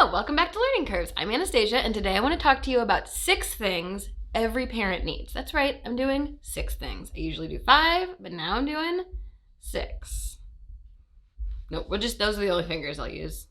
Hello, welcome back to Learning Curves. I'm Anastasia, and today I want to talk to you about 6 things every parent needs. That's right, I'm doing 6 things. I usually do 5, but now I'm doing 6. Nope, those are the only fingers I'll use.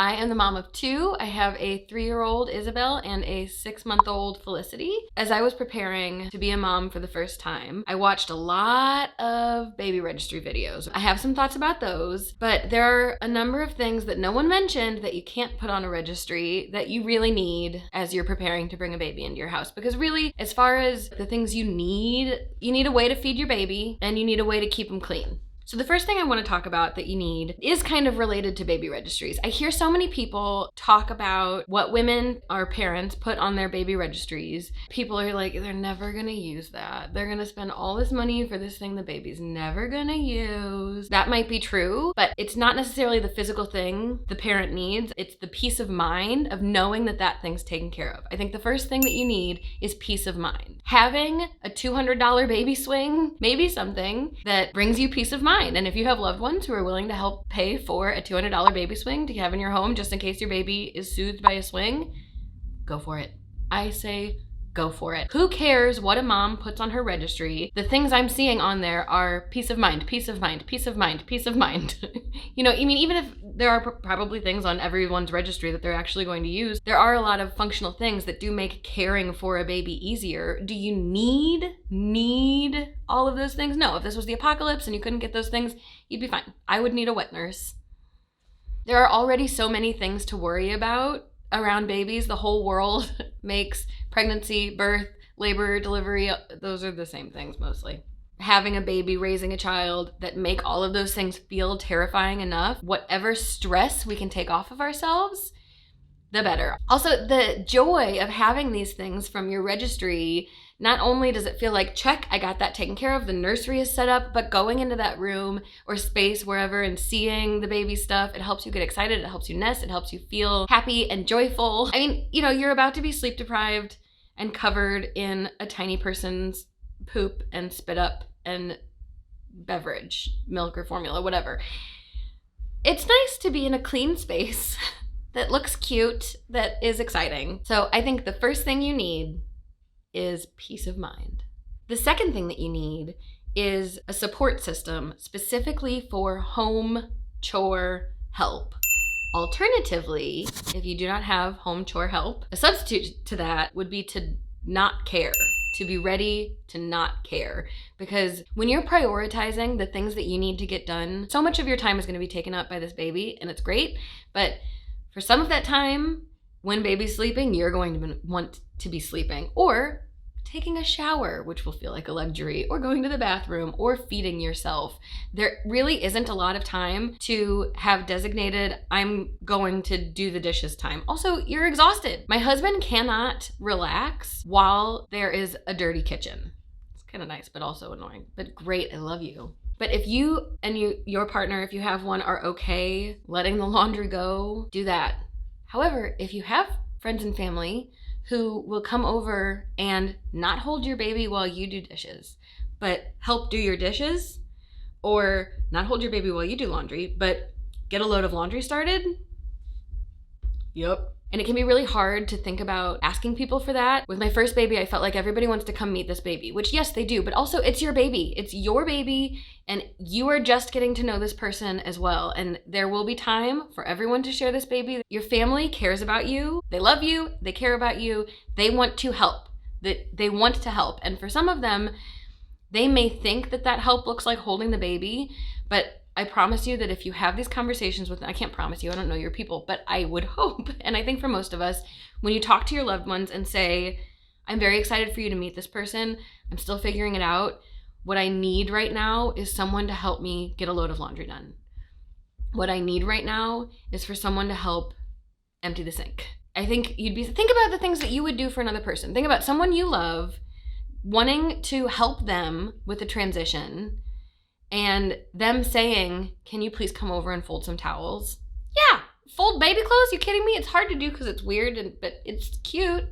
I am the mom of 2. I have a 3-year-old Isabel and a 6-month-old Felicity. As I was preparing to be a mom for the first time, I watched a lot of baby registry videos. I have some thoughts about those, but there are a number of things that no one mentioned that you can't put on a registry that you really need as you're preparing to bring a baby into your house. Because really, as far as the things you need a way to feed your baby and you need a way to keep them clean. So the first thing I want to talk about that you need is kind of related to baby registries. I hear so many people talk about what women or parents put on their baby registries. People are like, they're never going to use that. They're going to spend all this money for this thing the baby's never going to use. That might be true, but it's not necessarily the physical thing the parent needs. It's the peace of mind of knowing that that thing's taken care of. I think the first thing that you need is peace of mind. Having a $200 baby swing may be something that brings you peace of mind. And if you have loved ones who are willing to help pay for a $200 baby swing to have in your home just in case your baby is soothed by a swing, go for it. I say go for it. Who cares what a mom puts on her registry? The things I'm seeing on there are peace of mind, peace of mind, peace of mind, peace of mind. Even if there are probably things on everyone's registry that they're actually going to use, there are a lot of functional things that do make caring for a baby easier. Do you need all of those things? No. If this was the apocalypse and you couldn't get those things, you'd be fine. I would need a wet nurse. There are already so many things to worry about around babies. The whole world makes pregnancy, birth, labor, delivery, those are the same things mostly. Having a baby, raising a child that make all of those things feel terrifying enough, whatever stress we can take off of ourselves, the better. Also, the joy of having these things from your registry, not only does it feel like, check, I got that taken care of, the nursery is set up, but going into that room or space wherever and seeing the baby stuff, it helps you get excited, it helps you nest, it helps you feel happy and joyful. You're about to be sleep deprived and covered in a tiny person's poop and spit up and beverage, milk or formula, whatever. It's nice to be in a clean space that looks cute, that is exciting. So I think the first thing you need is peace of mind. The second thing that you need is a support system specifically for home chore help. Alternatively, if you do not have home chore help, a substitute to that would be to not care, to be ready to not care. Because when you're prioritizing the things that you need to get done, so much of your time is going to be taken up by this baby, and it's great, but for some of that time, when baby's sleeping, you're going to want to be sleeping, or taking a shower, which will feel like a luxury, or going to the bathroom, or feeding yourself. There really isn't a lot of time to have designated, I'm going to do the dishes time. Also, you're exhausted. My husband cannot relax while there is a dirty kitchen. It's kind of nice, but also annoying, but great, I love you. But if you and your partner, if you have one, are okay letting the laundry go, do that. However, if you have friends and family who will come over and not hold your baby while you do dishes, but help do your dishes, or not hold your baby while you do laundry, but get a load of laundry started, yep. And it can be really hard to think about asking people for that. With my first baby, I felt like everybody wants to come meet this baby, which yes, they do, but also it's your baby. It's your baby, and you are just getting to know this person as well. And there will be time for everyone to share this baby. Your family cares about you. They love you. They care about you. They want to help. They want to help. And for some of them, they may think that help looks like holding the baby, but I promise you that if you have these conversations with them, I can't promise you, I don't know your people, but I would hope, and I think for most of us, when you talk to your loved ones and say, I'm very excited for you to meet this person, I'm still figuring it out, what I need right now is someone to help me get a load of laundry done. What I need right now is for someone to help empty the sink. I think think about the things that you would do for another person. Think about someone you love, wanting to help them with the transition, and them saying, can you please come over and fold some towels? Yeah, fold baby clothes? You kidding me? It's hard to do because it's weird, but it's cute.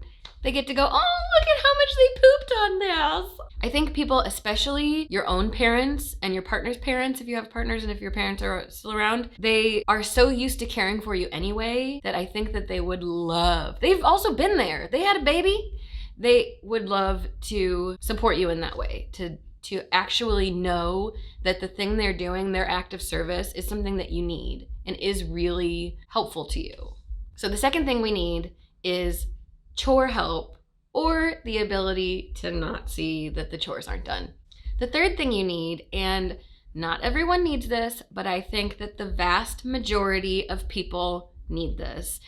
They get to go, oh, look at how much they pooped on this. I think people, especially your own parents and your partner's parents, if you have partners and if your parents are still around, they are so used to caring for you anyway that I think that they would love. They've also been there. They had a baby. They would love to support you in that way, to actually know that the thing they're doing, their act of service, is something that you need and is really helpful to you. So the second thing we need is chore help, or the ability to not see that the chores aren't done. The third thing you need, and not everyone needs this, but I think that the vast majority of people need this,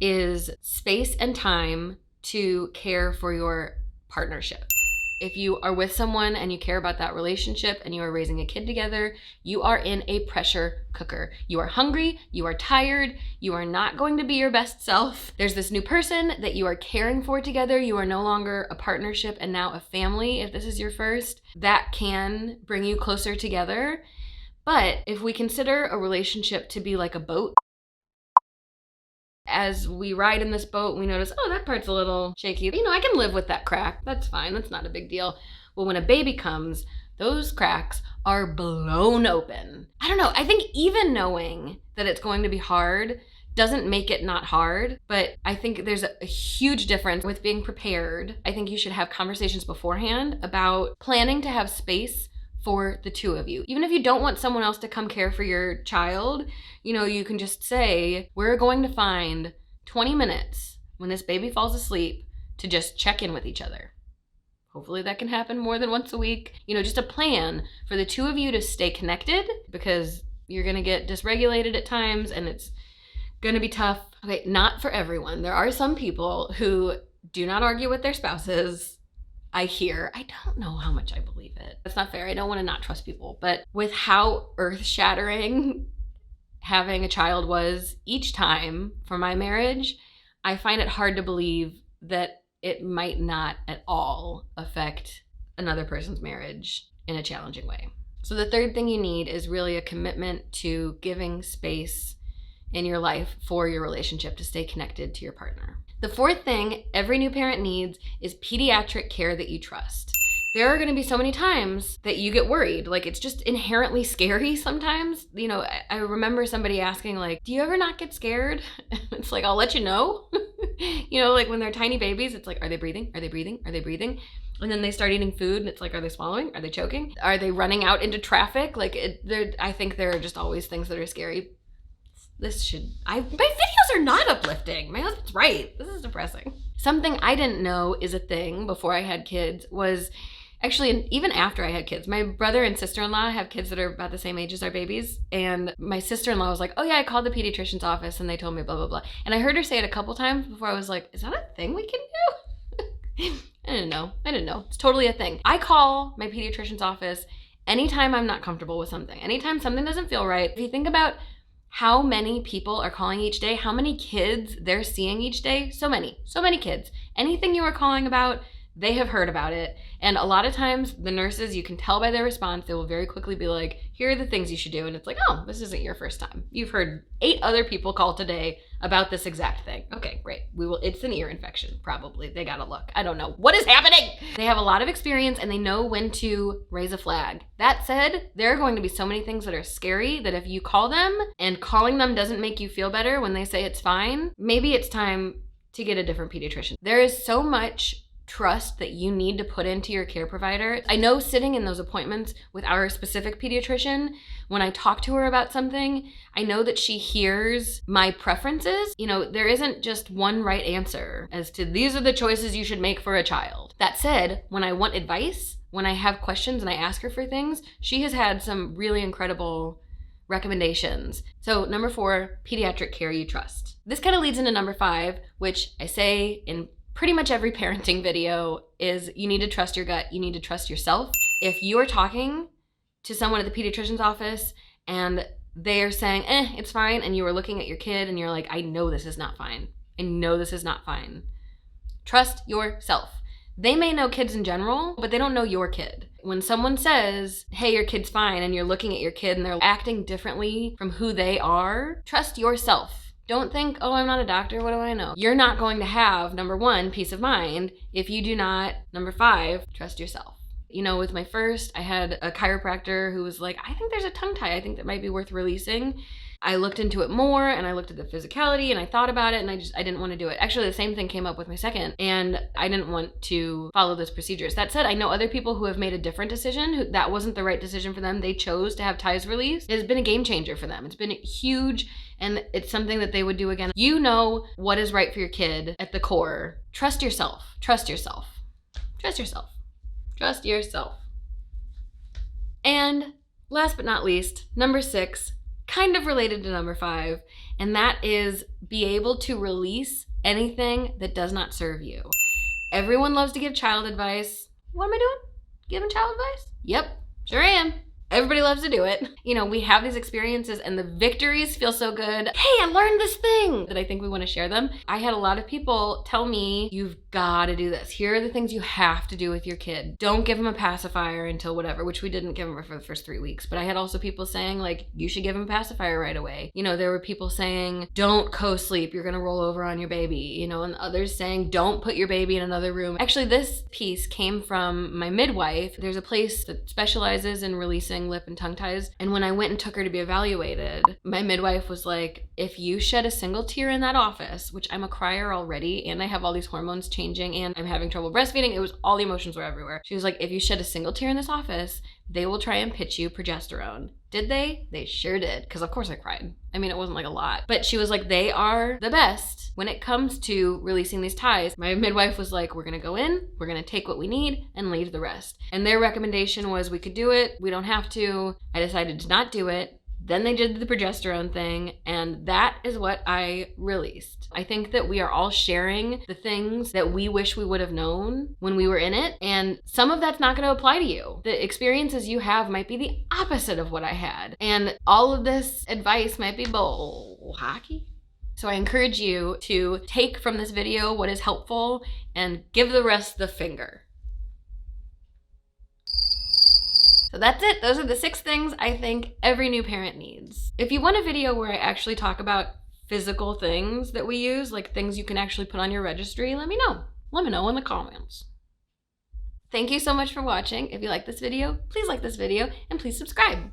is space and time to care for your partnership. If you are with someone and you care about that relationship and you are raising a kid together, you are in a pressure cooker. You are hungry, you are tired, you are not going to be your best self. There's this new person that you are caring for together. You are no longer a partnership and now a family, if this is your first. That can bring you closer together. But if we consider a relationship to be like a boat, as we ride in this boat, we notice, oh, that part's a little shaky. I can live with that crack. That's fine. That's not a big deal. Well, when a baby comes, those cracks are blown open. I don't know. I think even knowing that it's going to be hard doesn't make it not hard, but I think there's a huge difference with being prepared. I think you should have conversations beforehand about planning to have space for the two of you. Even if you don't want someone else to come care for your child, you can just say, we're going to find 20 minutes when this baby falls asleep to just check in with each other. Hopefully that can happen more than once a week. Just a plan for the two of you to stay connected, because you're going to get dysregulated at times and it's going to be tough. Okay, not for everyone. There are some people who do not argue with their spouses. I don't know how much I believe it. That's not fair. I don't want to not trust people. But with how earth-shattering having a child was each time for my marriage, I find it hard to believe that it might not at all affect another person's marriage in a challenging way. So the third thing you need is really a commitment to giving space in your life for your relationship to stay connected to your partner. The fourth thing every new parent needs is pediatric care that you trust. There are going to be so many times that you get worried. Like, it's just inherently scary sometimes. I remember somebody asking, like, do you ever not get scared? It's like, I'll let you know. Like when they're tiny babies, it's like, are they breathing? Are they breathing? Are they breathing? And then they start eating food and it's like, are they swallowing? Are they choking? Are they running out into traffic? I think there are just always things that are scary. My videos are not uplifting. My husband's right. This is depressing. Something I didn't know is a thing before I had kids was, actually, even after I had kids, my brother and sister-in-law have kids that are about the same age as our babies. And my sister-in-law was like, oh yeah, I called the pediatrician's office and they told me blah, blah, blah. And I heard her say it a couple times before I was like, is that a thing we can do? I didn't know. It's totally a thing. I call my pediatrician's office anytime I'm not comfortable with something. Anytime something doesn't feel right. If you think about how many people are calling each day, how many kids they're seeing each day, so many kids. Anything you are calling about, they have heard about it. And a lot of times the nurses, you can tell by their response, they will very quickly be like, here are the things you should do. And it's like, oh, this isn't your first time. You've heard 8 other people call today about this exact thing. Okay, great. It's an ear infection, probably. They gotta look. I don't know. What is happening? They have a lot of experience and they know when to raise a flag. That said, there are going to be so many things that are scary that if you call them and calling them doesn't make you feel better when they say it's fine, maybe it's time to get a different pediatrician. There is so much trust that you need to put into your care provider. I know sitting in those appointments with our specific pediatrician, when I talk to her about something, I know that she hears my preferences. There isn't just one right answer as to these are the choices you should make for a child. That said, when I want advice, when I have questions and I ask her for things, she has had some really incredible recommendations. So number 4, pediatric care you trust. This kind of leads into number 5, which I say in pretty much every parenting video, is you need to trust your gut. You need to trust yourself. If you are talking to someone at the pediatrician's office and they are saying, it's fine, and you are looking at your kid and you're like, I know this is not fine. I know this is not fine. Trust yourself. They may know kids in general, but they don't know your kid. When someone says, hey, your kid's fine, and you're looking at your kid and they're acting differently from who they are, trust yourself. Don't think, oh, I'm not a doctor, what do I know? You're not going to have, number 1, peace of mind if you do not, number 5, trust yourself. You know, with my first, I had a chiropractor who was like, I think there's a tongue tie. I think that might be worth releasing. I looked into it more and I looked at the physicality and I thought about it and I didn't want to do it. Actually, the same thing came up with my second and I didn't want to follow those procedures. That said, I know other people who have made a different decision, that wasn't the right decision for them. They chose to have ties released. It has been a game changer for them. It's been huge and it's something that they would do again. You know what is right for your kid at the core. Trust yourself. Trust yourself. Trust yourself. Trust yourself. And last but not least, number 6, kind of related to number 5, and that is be able to release anything that does not serve you. Everyone loves to give child advice. What am I doing? Giving child advice? Yep, sure am. Everybody loves to do it. You know, we have these experiences and the victories feel so good. Hey, I learned this thing that I think we want to share them. I had a lot of people tell me, you've got to do this. Here are the things you have to do with your kid. Don't give him a pacifier until whatever, which we didn't give him for the first 3 weeks. But I had also people saying like, you should give him a pacifier right away. You know, there were people saying, don't co-sleep. You're going to roll over on your baby. You know, and others saying, don't put your baby in another room. Actually, this piece came from my midwife. There's a place that specializes in releasing lip and tongue ties. And when I went and took her to be evaluated, my midwife was like, if you shed a single tear in that office, which I'm a crier already, and I have all these hormones changing and I'm having trouble breastfeeding, it was all the emotions were everywhere. She was like, if you shed a single tear in this office, they will try and pitch you progesterone. Did they? They sure did. Because of course I cried. I mean, it wasn't like a lot. But she was like, they are the best when it comes to releasing these ties. My midwife was like, we're going to go in, we're going to take what we need and leave the rest. And their recommendation was we could do it. We don't have to. I decided to not do it. Then they did the progesterone thing, and that is what I released. I think that we are all sharing the things that we wish we would have known when we were in it, and some of that's not going to apply to you. The experiences you have might be the opposite of what I had, and all of this advice might be bull hockey. So I encourage you to take from this video what is helpful and give the rest the finger. So that's it. Those are the 6 things I think every new parent needs. If you want a video where I actually talk about physical things that we use, like things you can actually put on your registry, let me know. Let me know in the comments. Thank you so much for watching. If you like this video, please like this video and please subscribe.